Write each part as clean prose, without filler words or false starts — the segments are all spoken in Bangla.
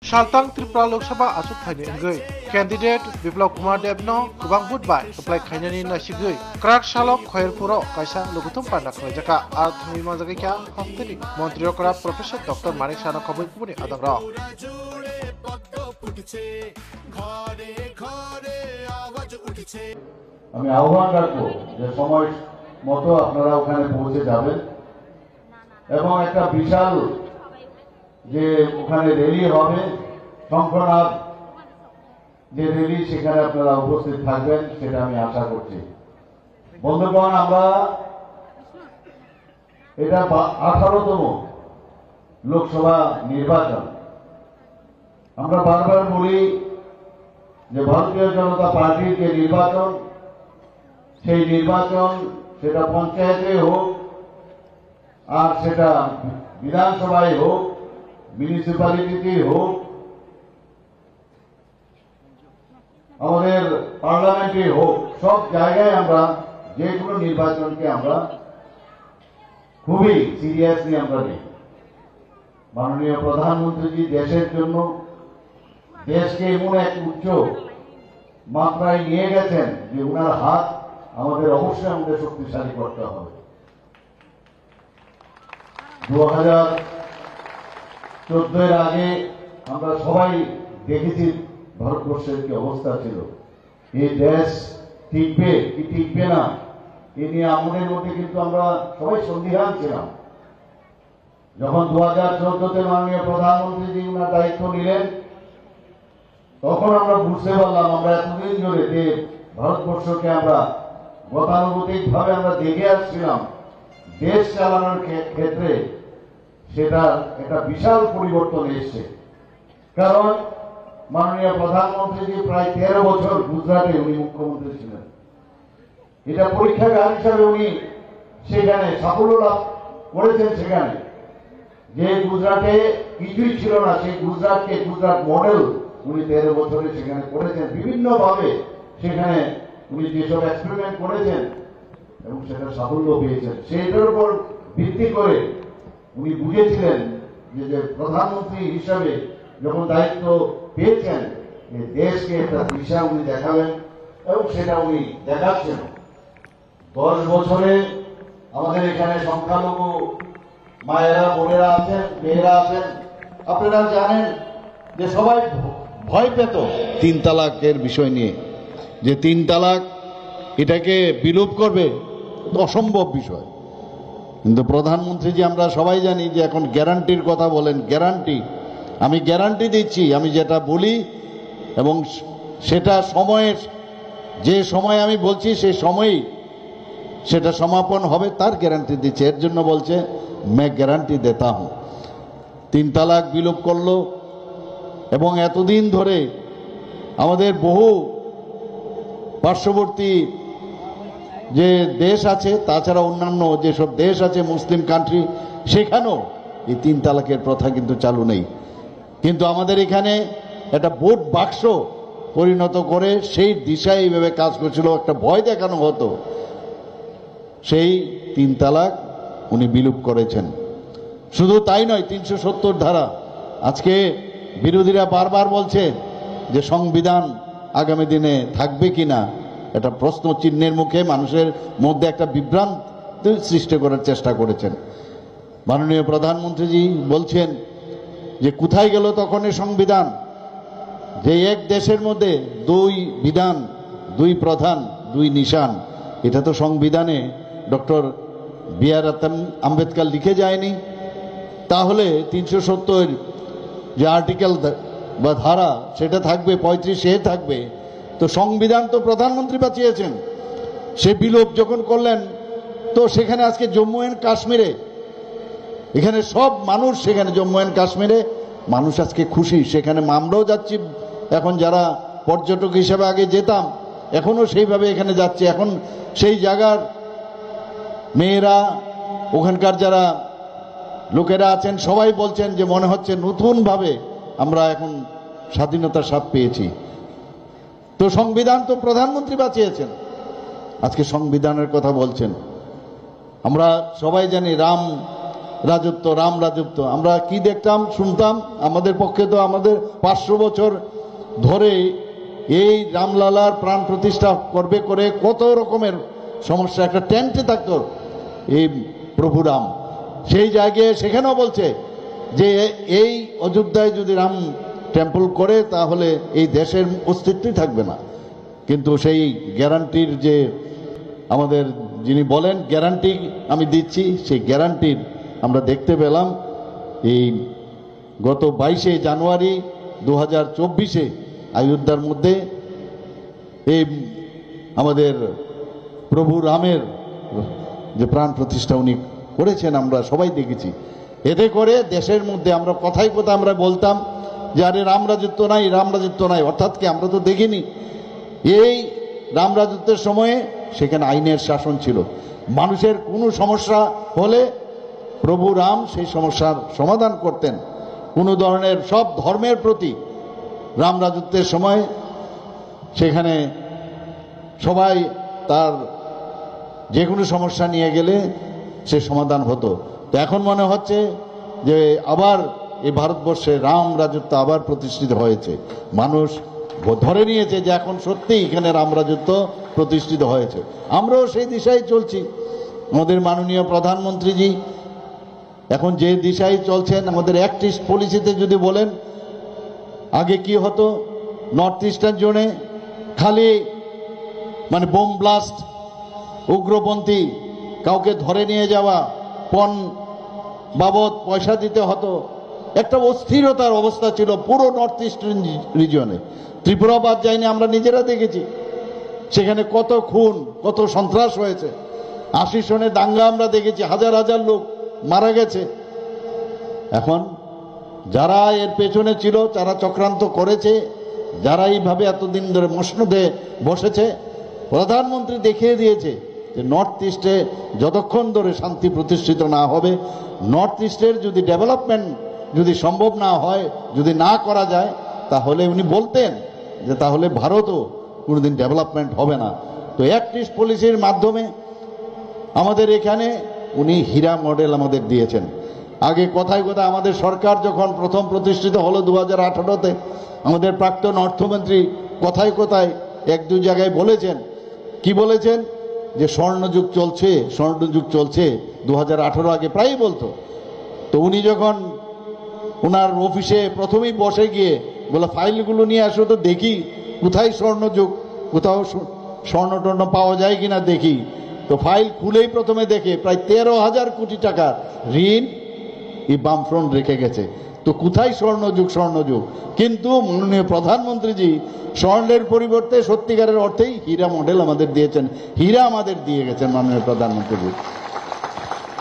Saltang Tripura Lok Sabha asuk thaini engoi candidate Biplab Kumar Debno kubang budbai apply khainani nasigoi krak salok Khairpuro kaisa lugutum panda khlaijaka ar thani majagai kya hastini মন্ত্রী করা প্রফেসর ডক্টর মানিক সানা খবর কুমনি আদংরা আমি আহ্বান রাখবো যে সময় মতো আপনারা ওখানে পৌঁছে যাবেন এবং একটা বিশাল যে ওখানে র্যালি হবে শঙ্খনাথ যে র্যালি সেখানে আপনারা উপস্থিত থাকবেন সেটা আমি আশা করছি। বন্ধুগণ, আমরা এটা 18তম লোকসভা নির্বাচন। আমরা বারবার বলি যে ভারতীয় জনতা পার্টির যে নির্বাচন সেই নির্বাচন সেটা পঞ্চায়েতে হোক আর সেটা বিধানসভায় হোক মিউনিসিপ্যালিটিতে হোক আমাদের পার্লামেন্টে হোক সব জায়গায় আমরা যে কোনো নির্বাচনকে আমরা খুবই সিরিয়াসলি আমরা নিই। মাননীয় প্রধানমন্ত্রী দেশের জন্য দেশকে এমন এক উচ্চ মাত্রায় নিয়ে গেছেন যে ওনার হাত আমাদের অবশ্যই আমাদের শক্তিশালী করতে হবে। 2014 আগে আমরা সবাই দেখেছি ভারতবর্ষের কি অবস্থা ছিল। এই দেশ টিকবে কি টিকবে না এ নিয়ে আমাদের মধ্যে কিন্তু আমরা সবাই সন্দিহান ছিলাম। যখন 2014-তে মাননীয় প্রধানমন্ত্রী ওনার দায়িত্ব নিলেন তখন আমরা বুঝতে পারলাম আমরা এতদিন ধরে যে ভারতবর্ষকে আমরা গতানুগতিক ভাবে আমরা দেখে আসছিলাম দেশ চালানোর ক্ষেত্রে সেটা একটা বিশাল পরিবর্তন এসছে। কারণ মাননীয় প্রধানমন্ত্রী প্রায় 13 বছর গুজরাটে উনি মুখ্যমন্ত্রী ছিলেন। এটা পরীক্ষাগার হিসাবে উনি সেখানে সাফল্য লাভ করেছেন। সেখানে যে গুজরাটে কিছুই ছিল না সেই গুজরাটকে গুজরাট মডেল উনি 13 বছরে সেখানে করেছেন। বিভিন্ন ভাবে সেখানে উনি যেসব এক্সপেরিমেন্ট করেছেন এবং সেটা সাফল্য পেয়েছেন সেটার উপর ভিত্তি করে উনি বুঝেছিলেন যে প্রধানমন্ত্রী হিসাবে যখন দায়িত্ব পেয়েছেন দেশকে একটা দিশা উনি দেখাবেন এবং সেটা উনি দেখাচ্ছেন। 10 বছরে আমাদের এখানে সংখ্যালঘু মায়েরা বোনেরা আছেন মেয়েরা আছেন। আপনারা জানেন যে সবাই ভয় পেত 3 তালাকের বিষয় নিয়ে, যে 3 তালাক এটাকে বিলোপ করবে, অসম্ভব বিষয়। কিন্তু প্রধানমন্ত্রী আমরা সবাই জানি যে এখন গ্যারান্টির কথা বলেন। গ্যারান্টি, আমি গ্যারান্টি দিচ্ছি আমি যেটা বলি এবং সেটা সময়ের যে সময় আমি বলছি সেই সময়ই সেটা সমাপন হবে তার গ্যারান্টি দিচ্ছে। এর জন্য বলছে मैं গ্যারান্টি দেতা হুঁ। 3 তালাক বিলোপ করলো এবং এতদিন ধরে আমাদের বহু পার্শ্ববর্তী যে দেশ আছে তাছাড়া অন্যান্য যেসব দেশ আছে মুসলিম কান্ট্রি সেখানেও এই 3 তালাকের প্রথা কিন্তু চালু নেই। কিন্তু আমাদের এখানে একটা ভোট বাক্স পরিণত করে সেই দিশায় এইভাবে কাজ করছিল, একটা ভয় দেখানো হতো। সেই 3 তালাক উনি বিলুপ করেছেন। শুধু তাই নয়, 370 ধারা আজকে বিরোধীরা বারবার বলছে যে সংবিধান আগামী দিনে থাকবে কিনা, এটা প্রশ্ন চিহ্নের মুখে মানুষের মধ্যে একটা বিভ্রান্তি সৃষ্টি করার চেষ্টা করেছেন। মাননীয় প্রধানমন্ত্রী বলছেন যে কোথায় গেল তখন এই সংবিধান, যে এক দেশের মধ্যে 2 বিধান 2 প্রধান 2 নিশান। এটা তো সংবিধানে ডক্টর বি.আর. আম্বেদকর লিখে যায়নি। তাহলে 370 যে আর্টিকেল বা ধারা সেটা থাকবে, 35A থাকবে। তো সংবিধান তো প্রধানমন্ত্রী বাঁচিয়েছেন, সে বিলোপ যখন করলেন তো সেখানে আজকে জম্মু এন্ড কাশ্মীরে এখানে সব মানুষ, সেখানে জম্মু এন্ড কাশ্মীরে মানুষ আজকে খুশি। সেখানে আমরাও যাচ্ছি, এখন যারা পর্যটক হিসেবে আগে যেতাম এখনো সেইভাবে এখানে যাচ্ছে। এখন সেই জায়গার মেয়েরা ওখানকার যারা লোকেরা আছেন সবাই বলছেন যে মনে হচ্ছে নতুনভাবে আমরা এখন স্বাধীনতার স্বাদ পেয়েছি। তো সংবিধান তো প্রধানমন্ত্রী বাঁচিয়েছেন, আজকে সংবিধানের কথা বলছেন। আমরা সবাই জানি রাম রাজত্ব, রাম রাজত্ব। আমরা কি দেখতাম, শুনতাম? আমাদের পক্ষে তো আমাদের 500 বছর ধরে এই রামলালার প্রাণ প্রতিষ্ঠা করবে করে কত রকমের সমস্যা। একটা টেন্টে থাকতো এই প্রভু রাম, সেই জায়গায় সেখানেও বলছে যে এই অযোধ্যায় যদি রাম টেম্পল করে তাহলে এই দেশের অস্তিত্বই থাকবে না। কিন্তু সেই গ্যারান্টির যে আমাদের যিনি বলেন গ্যারান্টি আমি দিচ্ছি, সেই গ্যারান্টির আমরা দেখতে পেলাম এই গত 22শে জানুয়ারি 2024-এ অযোধ্যার মধ্যে এই আমাদের প্রভু রামের যে প্রাণ প্রতিষ্ঠা উনি করেছেন, আমরা সবাই দেখেছি। এতে করে দেশের মধ্যে আমরা কথায় কথায় আমরা বলতাম যে আরে রাম রাজত্ব নাই, রাম রাজত্ব নাই, অর্থাৎ কি আমরা তো দেখিনি। এই রাম রাজত্বের সময়ে সেখানে আইনের শাসন ছিল, মানুষের কোনো সমস্যা হলে প্রভু রাম সেই সমস্যার সমাধান করতেন। কোনো ধরনের সব ধর্মের প্রতি রাম রাজত্বের সময় সেখানে সবাই তার যে কোনো সমস্যা নিয়ে গেলে সে সমাধান হতো। তো এখন মনে হচ্ছে যে আবার এই ভারতবর্ষে রাম রাজত্ব আবার প্রতিষ্ঠিত হয়েছে, মানুষ ধরে নিয়েছে যে এখন সত্যিই এখানে রাম রাজত্ব প্রতিষ্ঠিত হয়েছে। আমরাও সেই দিশায় চলছি। আমাদের মাননীয় প্রধানমন্ত্রীজি এখন যে দিশায় চলছেন, আমাদের অ্যাক্ট ইস্ট পলিসিতে যদি বলেন, আগে কি হতো, নর্থ ইস্টার্ন জোনে খালি মানে বোম ব্লাস্ট, উগ্রপন্থী কাউকে ধরে নিয়ে যাওয়া, পণ বাবদ পয়সা দিতে হতো, একটা অস্থিরতার অবস্থা ছিল পুরো নর্থ ইস্টার্ন রিজিয়নে। ত্রিপুরা বাদ যায়নি, আমরা নিজেরা দেখেছি সেখানে কত খুন, কত সন্ত্রাস হয়েছে। 80 সনে দাঙ্গা আমরা দেখেছি, হাজার হাজার লোক মারা গেছে। এখন যারা এর পেছনে ছিল, যারা চক্রান্ত করেছে, যারা এইভাবে এতদিন ধরে মসনদে বসেছে, প্রধানমন্ত্রী দেখিয়ে দিয়েছে যে নর্থ ইস্টে যতক্ষণ ধরে শান্তি প্রতিষ্ঠিত না হবে, নর্থ ইস্টের যদি ডেভেলপমেন্ট যদি সম্ভব না হয়, যদি না করা যায়, তাহলে উনি বলতেন যে তাহলে ভারতও কোনোদিন ডেভেলপমেন্ট হবে না। তো অ্যাক্ট ইস্ট পলিসির মাধ্যমে আমাদের এখানে উনি হীরা মডেল আমাদের দিয়েছেন। আগে কথায় কথায় আমাদের সরকার যখন প্রথম প্রতিষ্ঠিত হলো 2018-তে, আমাদের প্রাক্তন অর্থমন্ত্রী কথায় কথায় এক দু জায়গায় বলেছেন, কি বলেছেন, যে স্বর্ণযুগ চলছে, স্বর্ণযুগ চলছে। 2018 আগে প্রায়ই বলতো। তো উনি যখন ওনার অফিসে প্রথমেই বসে গিয়ে বলে ফাইলগুলো নিয়ে আসো তো দেখি কোথায় স্বর্ণযুগ, কোথাও স্বর্ণ টর্ণ পাওয়া যায় কিনা দেখি। তো ফাইল খুলেই প্রথমে দেখে প্রায় 13,000 কোটি টাকার ঋণ এই বামফ্রন্ট রেখে গেছে। তো কোথায় স্বর্ণযুগ, স্বর্ণযুগ? কিন্তু মাননীয় প্রধানমন্ত্রীজি স্বর্ণের পরিবর্তে সত্যিকারের অর্থেই হীরা মডেল আমাদের দিয়েছেন, হীরা আমাদের দিয়ে গেছেন মাননীয় প্রধানমন্ত্রীজি।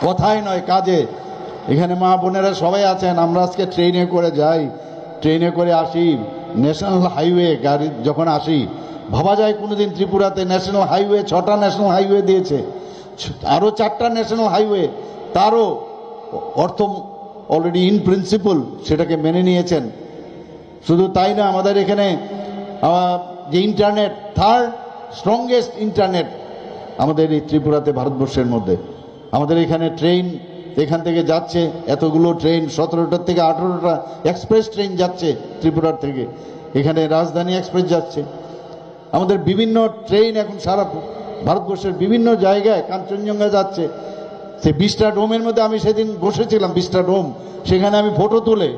কথাই নয়, কাজে। এখানে মা বোনেরা সবাই আছেন, আমরা আজকে ট্রেনে করে যাই, ট্রেনে করে আসি, ন্যাশনাল হাইওয়ে গাড়ি যখন আসি, ভাবা যায় কোনোদিন ত্রিপুরাতে ন্যাশনাল হাইওয়ে 6টা ন্যাশনাল হাইওয়ে দিয়েছে, আরও 4টা ন্যাশনাল হাইওয়ে, তারও অর্থ অলরেডি ইন প্রিন্সিপল সেটাকে মেনে নিয়েছেন। শুধু তাই না, আমাদের এখানে যে ইন্টারনেট, থার্ড স্ট্রংগেস্ট ইন্টারনেট আমাদের এই ত্রিপুরাতে, ভারতবর্ষের মধ্যে। আমাদের এখানে ট্রেন এখান থেকে যাচ্ছে, এতগুলো ট্রেন, 17টা থেকে 18টা এক্সপ্রেস ট্রেন যাচ্ছে ত্রিপুরার থেকে। এখানে রাজধানী এক্সপ্রেস যাচ্ছে। আমাদের বিভিন্ন ট্রেন এখন সারা ভারতবর্ষের বিভিন্ন জায়গায়, কাঞ্চনজঙ্ঘা যাচ্ছে। সে 20টা ডোমের মধ্যে আমি সেদিন বসেছিলাম, 20টা ডোম, সেখানে আমি ফটো তুলে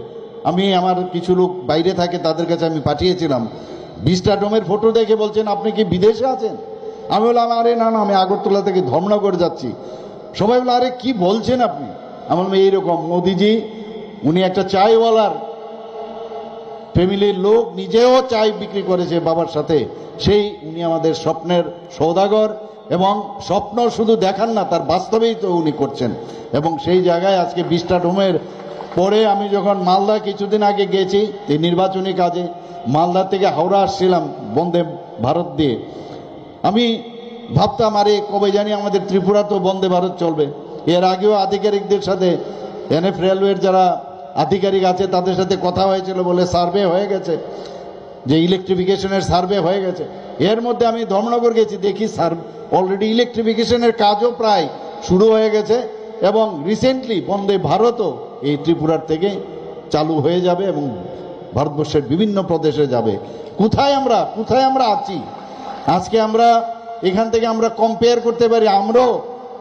আমি আমার কিছু লোক বাইরে থাকে তাদের কাছে আমি পাঠিয়েছিলাম। 20টা ডোমের ফটো দেখে বলছেন আপনি কি বিদেশে আছেন? আমি বললাম আরে না না, আমি আগরতলা থেকে ধর্মনগর যাচ্ছি। সবাই বলে আরে কি বলছেন আপনি? আমার এইরকম মোদিজি, উনি একটা চায়ওয়ালার ফ্যামিলির লোক, নিজেও চাই বিক্রি করেছে বাবার সাথে, সেই উনি আমাদের স্বপ্নের সৌদাগর। এবং স্বপ্ন শুধু দেখান না, তার বাস্তবেই তো উনি করছেন। এবং সেই জায়গায় আজকে 20টা ডোমের পরে আমি যখন মালদা কিছুদিন আগে গেছি এই নির্বাচনী কাজে, মালদা থেকে হাওড়া আসছিলাম বন্দে ভারত দিয়ে, আমি ভাবতাম আরে কবে জানি আমাদের ত্রিপুরা তো বন্দে ভারত চলবে। এর আগেও আধিকারিকদের সাথে, এনএফ রেলওয়ের যারা আধিকারিক আছে তাদের সাথে কথা হয়েছিল, বলে সার্ভে হয়ে গেছে, যে ইলেকট্রিফিকেশনের সার্ভে হয়ে গেছে। এর মধ্যে আমি ধর্মনগর গেছি, দেখি অলরেডি ইলেকট্রিফিকেশনের কাজও প্রায় শুরু হয়ে গেছে। এবং রিসেন্টলি বন্দে ভারতও এই ত্রিপুরার থেকে চালু হয়ে যাবে এবং ভারতবর্ষের বিভিন্ন প্রদেশে যাবে। কোথায় আমরা আছি আজকে? আমরা এখান থেকে আমরা কম্পেয়ার করতে পারি, আমরাও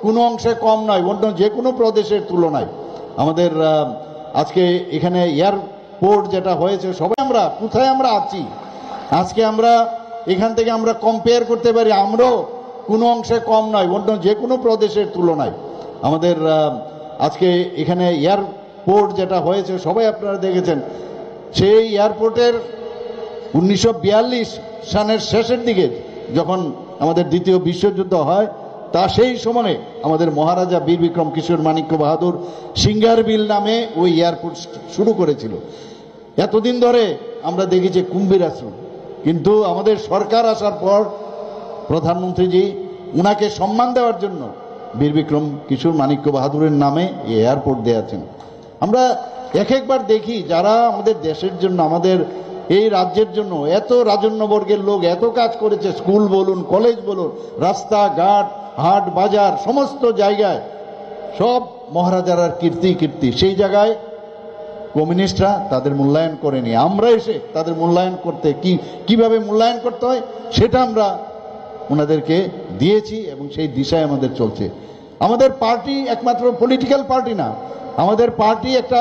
কোনো অংশে কম নয় অন্য যে কোনো প্রদেশের তুলনায়। আমাদের আজকে এখানে এয়ারপোর্ট যেটা হয়েছে, সবাই কোথায় আমরা আছি আজকে? আমরা এখান থেকে আমরা কম্পেয়ার করতে পারি, আমরাও কোনো অংশে কম নয় অন্য যে কোনো প্রদেশের তুলনায়। আমাদের আজকে এখানে এয়ারপোর্ট যেটা হয়েছে, সবাই আপনারা দেখেছেন, সেই এয়ারপোর্টের 1942 সালের শেষের দিকে যখন আমাদের দ্বিতীয় বিশ্বযুদ্ধ হয়, তা সেই সময়ে আমাদের মহারাজা বীর বিক্রম কিশোর মাণিক্য বাহাদুর সিঙ্গারবিল নামে ওই এয়ারপোর্ট শুরু করেছিল। এতদিন ধরে আমরা দেখেছি কুম্ভীর আশ্রম, কিন্তু আমাদের সরকার আসার পর প্রধানমন্ত্রীজি উনাকে সম্মান দেওয়ার জন্য বীর বিক্রম কিশোর মাণিক্য বাহাদুরের নামে এই এয়ারপোর্ট দিয়েছেন। আমরা একবার দেখি যারা আমাদের দেশের জন্য, আমাদের এই রাজ্যের জন্য এত রাজন্যবর্গের লোক এত কাজ করেছে, স্কুল বলুন, কলেজ বলুন, রাস্তাঘাট, হাট বাজার, সমস্ত জায়গায় সব মহারাজার কীর্তি, সেই জায়গায় কমিউনিস্টরা তাদের মূল্যায়ন করেনি। আমরা এসে তাদের মূল্যায়ন করতে কিভাবে মূল্যায়ন করতে হয় সেটা আমরা ওনাদেরকে দিয়েছি এবং সেই দিশায় আমাদের চলছে। আমাদের পার্টি একমাত্র পলিটিক্যাল পার্টি না, আমাদের পার্টি একটা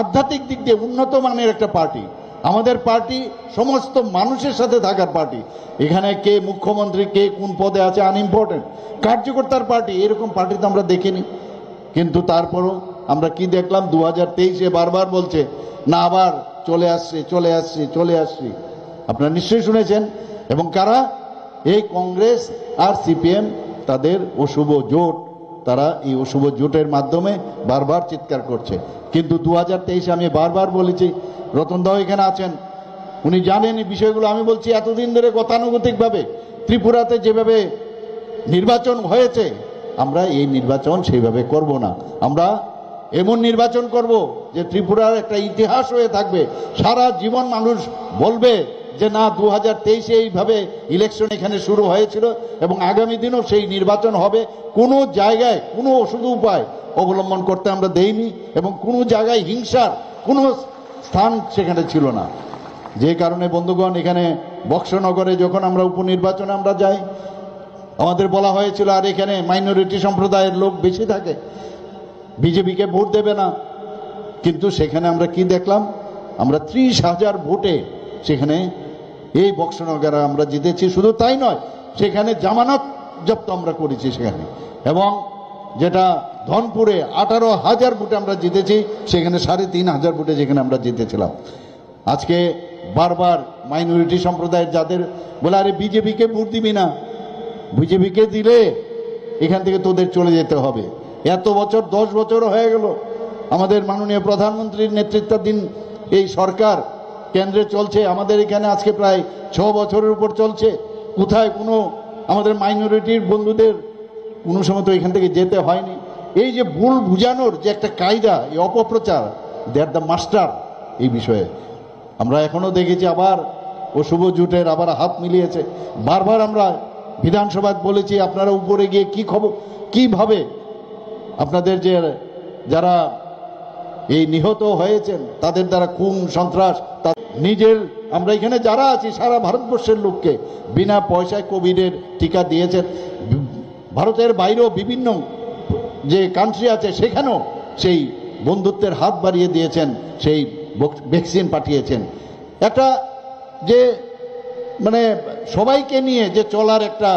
আধ্যাত্মিক দিক দিয়ে উন্নত মানের একটা পার্টি। আমাদের পার্টি সমস্ত মানুষের সাথে থাকার পার্টি। এখানে কে মুখ্যমন্ত্রী, কে কোন পদে আছে আনইম্পর্টেন্ট, কার্যকর্তার পার্টি। এরকম পার্টি তো আমরা দেখিনি। কিন্তু তারপরও আমরা কি দেখলাম, 2023-এ বারবার বলছে না, আবার চলে আসছে। আপনারা নিশ্চয়ই শুনেছেন। এবং কারা? এই কংগ্রেস আর সিপিএম, তাদের অশুভ জোট, তারা এই অশুভ জোটের মাধ্যমে বারবার চিৎকার করছে। কিন্তু 2023-এ আমি বারবার বলেছি, রতন দাও এখানে আছেন, উনি জানেন এই বিষয়গুলো। আমি বলছি এতদিন ধরে গতানুগতিকভাবে ত্রিপুরাতে যেভাবে নির্বাচন হয়েছে, আমরা এই নির্বাচন সেইভাবে করব না। আমরা এমন নির্বাচন করব যে ত্রিপুরার একটা ইতিহাস হয়ে থাকবে। সারা জীবন মানুষ বলবে যে না, 2023-এ এইভাবে ইলেকশন এখানে শুরু হয়েছিল এবং আগামী দিনও সেই নির্বাচন হবে। কোনো জায়গায় কোনো অশুভ উপায় অবলম্বন করতে আমরা দেইনি এবং কোনো জায়গায় হিংসার কোনো স্থান সেখানে ছিল না। যে কারণে বন্ধুগণ, এখানে বক্সনগরে যখন আমরা উপনির্বাচনে আমরা যাই, আমাদের বলা হয়েছিল আর এখানে মাইনরিটি সম্প্রদায়ের লোক বেশি থাকে, বিজেপিকে ভোট দেবে না। কিন্তু সেখানে আমরা কি দেখলাম, আমরা 30,000 ভোটে সেখানে এই বক্সনগরে আমরা জিতেছি। শুধু তাই নয়, সেখানে জামানত জব্দ আমরা করেছি সেখানে। এবং যেটা ধনপুরে 18,000 ভোটে আমরা জিতেছি, সেখানে 3,500 ভোটে যেখানে আমরা জিতেছিলাম। আজকে বারবার মাইনরিটি সম্প্রদায়ের যাদের বলে আরে বিজেপিকে ভোট দিবি না, বিজেপিকে দিলে এখান থেকে তোদের চলে যেতে হবে। এত বছর, 10 বছর হয়ে গেল আমাদের মাননীয় প্রধানমন্ত্রীর নেতৃত্বাধীন এই সরকার কেন্দ্রে চলছে। আমাদের এখানে আজকে প্রায় 6 বছরের উপর চলছে। কোথায় কোনো আমাদের মাইনরিটির বন্ধুদের কোনো সময় তো এখান থেকে যেতে হয়নি। এই যে ভুল বুঝানোর যে একটা কায়দা, এই অপপ্রচার, দে আর দ্য মাস্টার এই বিষয়ে। আমরা এখনো দেখেছি আবার অশুভ জোটের আবার হাত মিলিয়েছে। বারবার আমরা বিধানসভায় বলেছি, আপনারা উপরে গিয়ে কি খবর, কিভাবে আপনাদের যে যারা এই নিহত হয়েছেন তাদের দ্বারা খুন সন্ত্রাস, নিজের আমরা এখানে যারা আছি সারা ভারতবর্ষের লোককে বিনা পয়সায় কোভিডের টিকা দিয়েছেন। ভারতের বাইরেও বিভিন্ন যে কান্ট্রি আছে সেখানেও সেই বন্ধুত্বের হাত বাড়িয়ে দিয়েছেন, সেই ভ্যাকসিন পাঠিয়েছেন। একটা যে মানে সবাইকে নিয়ে যে চলার একটা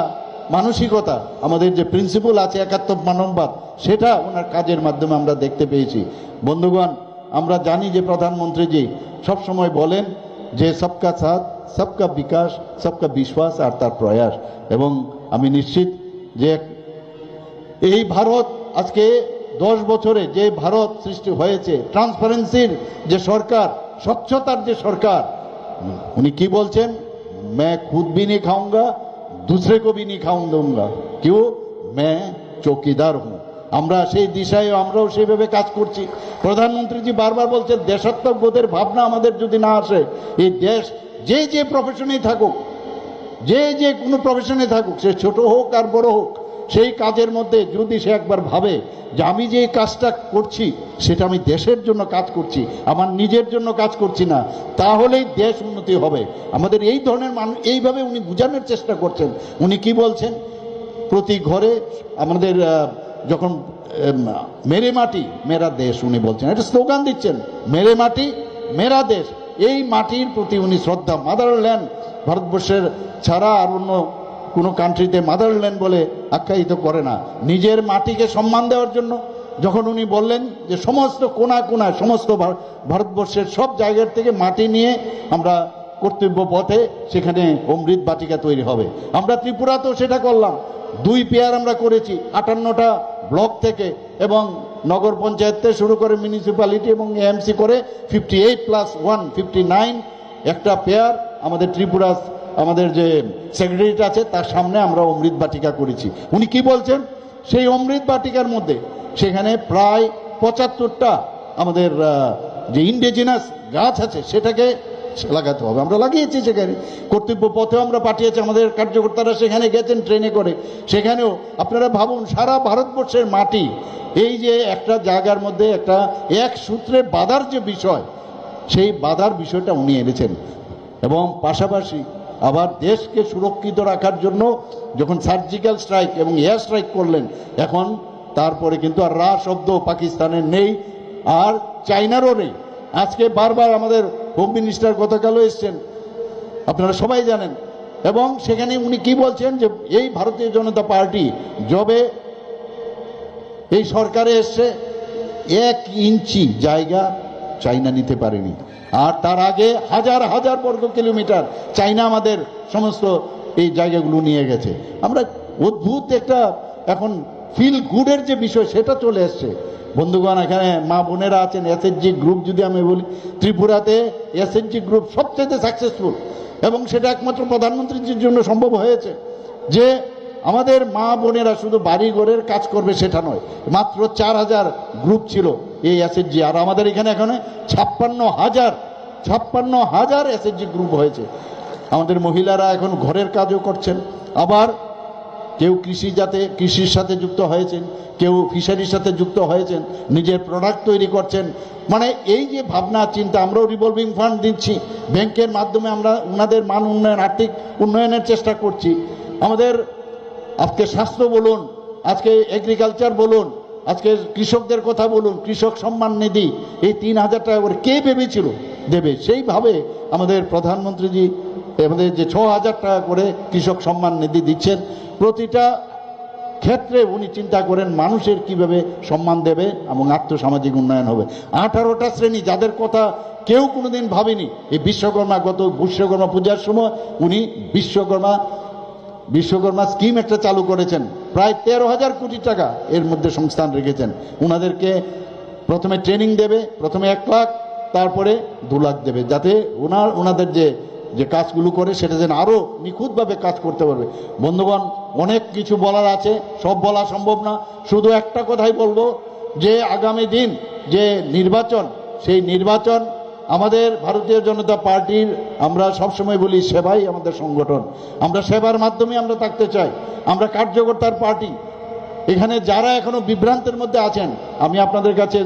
মানসিকতা, আমাদের যে প্রিন্সিপাল আছে একাত্ম মানববাদ, সেটা ওনার কাজের মাধ্যমে আমরা দেখতে পেয়েছি। বন্ধুগণ, আমরা জানি যে প্রধানমন্ত্রীজি সবসময় বলেন যে সবকা সাথ, সবকা বিকাশ, সবকা বিশ্বাস আর তার প্রয়াস। এবং আমি নিশ্চিত যে এই ভারত আজকে 10 বছরে যে ভারত সৃষ্টি হয়েছে, ট্রান্সপারেন্সির যে সরকার, স্বচ্ছতার যে সরকার, উনি কি বলছেন, मैं खुद भी नहीं खाऊंगा, दूसरे को भी नहीं खाऊं दूंगा, क्यों, मैं चौकीदार हूं। আমরা সেই দিশায় আমরাও সেইভাবে কাজ করছি। প্রধানমন্ত্রীজি বারবার বলছেন দেশাত্মবোধের ভাবনা আমাদের যদি না আসে, এই দেশ যে প্রফেশনেই থাকুক, যে কোনো প্রফেশনে থাকুক, সে ছোট হোক আর বড় হোক, সেই কাজের মধ্যে যদি সে একবার ভাবে যে আমি যে কাজটা করছি সেটা আমি দেশের জন্য কাজ করছি, আমার নিজের জন্য কাজ করছি না, তাহলেই দেশ উন্নতি হবে। আমাদের এই ধরনের মানুষ এইভাবে উনি বোঝানোর চেষ্টা করছেন। উনি কি বলছেন, প্রতি ঘরে আমাদের যখন মেরে মাটি মেরা দেশ উনি বলছেন, একটা স্লোগান দিচ্ছেন, মেরে মাটি মেরা দেশ। এই মাটির প্রতি উনি শ্রদ্ধা, মাদারল্যান্ড ভারতবর্ষের ছাড়া আর অন্য কোনো কান্ট্রিতে মাদারল্যান্ড বলে আখ্যায়িত করে না। নিজের মাটিকে সম্মান দেওয়ার জন্য যখন উনি বললেন যে সমস্ত কোনায় কোনায় সমস্ত ভারতবর্ষের সব জায়গার থেকে মাটি নিয়ে আমরা কর্তব্য পথে সেখানে অমৃত বাটিকা তৈরি হবে। আমরা ত্রিপুরাতেও সেটা করলাম, 2 পেয়ার আমরা করেছি 58টা ব্লক থেকে, এবং নগর পঞ্চায়েত থেকে শুরু করে মিউনিসিপ্যালিটি এবং এএমসি করে 58+1 59 একটা পেয়ার আমাদের ত্রিপুরা আমাদের যে সেক্রেটারিয়েট আছে তার সামনে আমরা অমৃত বাটিকা করেছি। উনি কি বলছেন, সেই অমৃত বাটিকার মধ্যে সেখানে প্রায় 75টা আমাদের যে ইন্ডিজিনাস গাছ আছে সেটাকে লাগাতে হবে। আমরা লাগিয়েছি, সেখানে কর্তব্য পথেও আমরা পাঠিয়েছি, আমাদের কার্যকর্তারা সেখানে গেছেন ট্রেনে করে। সেখানেও আপনারা ভাবুন, সারা ভারতবর্ষের মাটি, এই যে একটা জায়গার মধ্যে একটা এক সূত্রে বাঁধার যে বিষয়, সেই বাঁধার বিষয়টা উনি এনেছেন। এবং পাশাপাশি আবার দেশকে সুরক্ষিত রাখার জন্য যখন সার্জিক্যাল স্ট্রাইক এবং এয়ার স্ট্রাইক করলেন, এখন তারপরে কিন্তু আর রা শব্দ পাকিস্তানের নেই, আর চায়নারও নেই। আজকে বারবার আমাদের হোম মিনিস্টার গতকালও এসছেন, আপনারা সবাই জানেন। এবং সেখানে উনি কি বলছেন যে এই ভারতীয় জনতা পার্টি যবে এই সরকারে এসছে 1 ইঞ্চি জায়গা চায়না নিতে পারেনি, আর তার আগে হাজার হাজার বর্গ কিলোমিটার চায়না আমাদের সমস্ত এই জায়গাগুলো নিয়ে গেছে। আমরা অদ্ভুত একটা এখন ফিল গুডের যে বিষয় সেটা চলে এসছে। বন্ধুগণ, এখানে মা বোনেরা আছেন, এসএসজি গ্রুপ যদি আমি বলি, ত্রিপুরাতে এসএসজি গ্রুপ সবচেয়ে সাকসেসফুল, এবং সেটা একমাত্র প্রধানমন্ত্রীর জন্য সম্ভব হয়েছে। যে আমাদের মা বোনেরা শুধু বাড়ি ঘরের কাজ করবে সেটা নয়, মাত্র 4000 গ্রুপ ছিল এই এসএসজি, আর আমাদের এখানে 56,000 এসএসজি গ্রুপ হয়েছে। আমাদের মহিলারা এখন ঘরের কাজও করছেন, আবার কেউ কৃষির সাথে যুক্ত হয়েছেন, কেউ ফিশারির সাথে যুক্ত হয়েছেন, নিজের প্রোডাক্ট তৈরি করছেন। মানে এই যে ভাবনা চিন্তা, আমরাও রিভলভিং ফান্ড দিচ্ছি, ব্যাংকের মাধ্যমে আমরা ওনাদের মান উন্নয়ন, আর্থিক উন্নয়নের চেষ্টা করছি। আমাদের আজকে স্বাস্থ্য বলুন, আজকে এগ্রিকালচার বলুন, আজকে কৃষকদের কথা বলুন, কৃষক সম্মান নিধি এই 3000 টাকা করে কে ভেবেছিল দেবে, সেইভাবে আমাদের প্রধানমন্ত্রীজি আমাদের যে 6000 টাকা করে কৃষক সম্মান নিধি দিচ্ছেন। প্রতিটা ক্ষেত্রে উনি চিন্তা করেন মানুষের কিভাবে সম্মান দেবে এবং আর্থসামাজিক উন্নয়ন হবে। 18টা শ্রেণী যাদের কথা কেউ কোনোদিন ভাবেনি, এই বিশ্বকর্মা পূজার সময় উনি বিশ্বকর্মা স্কিম একটা চালু করেছেন, প্রায় 13,000 কোটি টাকা এর মধ্যে সংস্থান রেখেছেন। ওনাদেরকে প্রথমে ট্রেনিং দেবে, প্রথমে 1 লাখ, তারপরে 2 লাখ দেবে, যাতে ওনাদের যে কাজগুলো করে সেটা যেন আরও নিখুঁতভাবে কাজ করতে পারবে। বন্ধুগণ, অনেক কিছু বলার আছে, সব বলা সম্ভব না। শুধু একটা কথাই বলবো যে আগামী দিন যে নির্বাচন, সেই নির্বাচন আমাদের ভারতীয় জনতা পার্টির, আমরা সবসময় বলি সেবাই আমাদের সংগঠন, আমরা সেবার মাধ্যমে আমরা থাকতে চাই। আমরা কার্যকর্তার পার্টি। এখানে যারা এখনো বিভ্রান্তের মধ্যে আছেন, আমি আপনাদের কাছে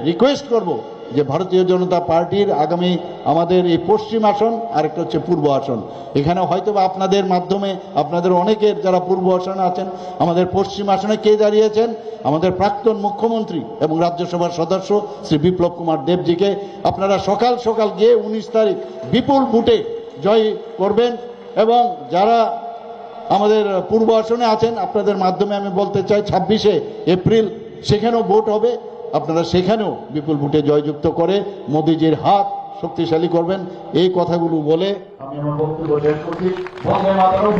রিকোয়েস্ট করব যে ভারতীয় জনতা পার্টির আগামী আমাদের এই পশ্চিম আসন আর একটা হচ্ছে পূর্ব আসন, এখানে হয়তো বা আপনাদের মাধ্যমে আপনাদের অনেকের যারা পূর্ব আসনে আছেন, আমাদের পশ্চিম আসনে কে দাঁড়িয়েছেন, আমাদের প্রাক্তন মুখ্যমন্ত্রী এবং রাজ্যসভার সদস্য শ্রী বিপ্লব কুমার দেবজিকে আপনারা সকাল সকাল গিয়ে 19 তারিখ বিপুল ভোটে জয় করবেন। এবং যারা আমাদের পূর্ব আসনে আছেন, আপনাদের মাধ্যমে আমি বলতে চাই 26শে এপ্রিল সেখানেও ভোট হবে, আপনারা সেখানেও বিপুল ভোটে জয়যুক্ত করে মোদিজির হাত শক্তিশালী করবেন। এই কথাগুলো বলে আমি আমার বক্তব্য শেষ করছি। বন্দে মাতরম।